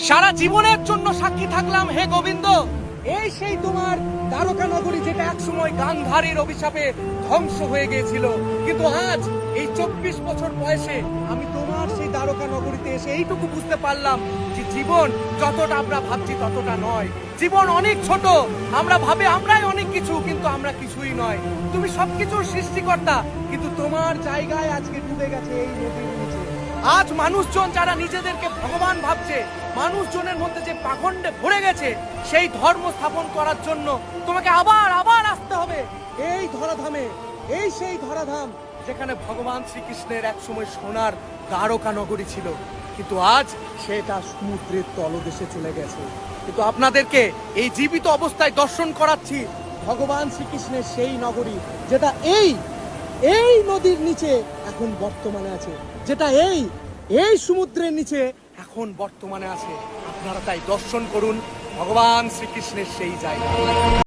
সারা জীবনের জন্য সাক্ষী থাকলাম হে গোবিন্দ, এই সেই তোমার দ্বারকা নগরী যেটা একসময় গান্ধারীর অভিশাপে ধ্বংস হয়ে গিয়েছিল, কিন্তু আজ এই 24 বছর বয়সে আমি তোমার সেই দ্বারকা নগরীতে এসে এইটুকু বুঝতে পারলাম যে জীবন যতটা আমরা ভাবছি ততটা নয়। জীবন অনেক ছোট, আমরা ভাবে আমরাই অনেক কিছু, কিন্তু আমরা কিছুই নয়। তুমি সবকিছুর সৃষ্টিকর্তা, কিন্তু তোমার জায়গায় আজকে ডুবে গেছে এই নদীর নিচে। আজ মানুষজন যারা নিজেদেরকে ভগবান ভাবছে, মানুষজনের মধ্যে যে পাখণ্ডে ভরে গেছে, সেই ধর্ম স্থাপন করার জন্য তোমাকে আবার আবার আসতে হবে এই ধরাধামে। এই সেই ধরাধাম যেখানে ভগবান শ্রীকৃষ্ণের একসময় সোনার দ্বারকা নগরী ছিল, কিন্তু আজ সেটা সমুদ্রের তলদেশে চলে গেছে। কিন্তু আপনাদেরকে এই জীবিত অবস্থায় দর্শন করাচ্ছি ভগবান শ্রীকৃষ্ণের সেই নগরী, যেটা এই নদীর নিচে এখন বর্তমানে আছে, যেটা এই সমুদ্রের নিচে এখন বর্তমানে আছে। আপনারা তাই দর্শন করুন ভগবান শ্রীকৃষ্ণের সেই জায়গা।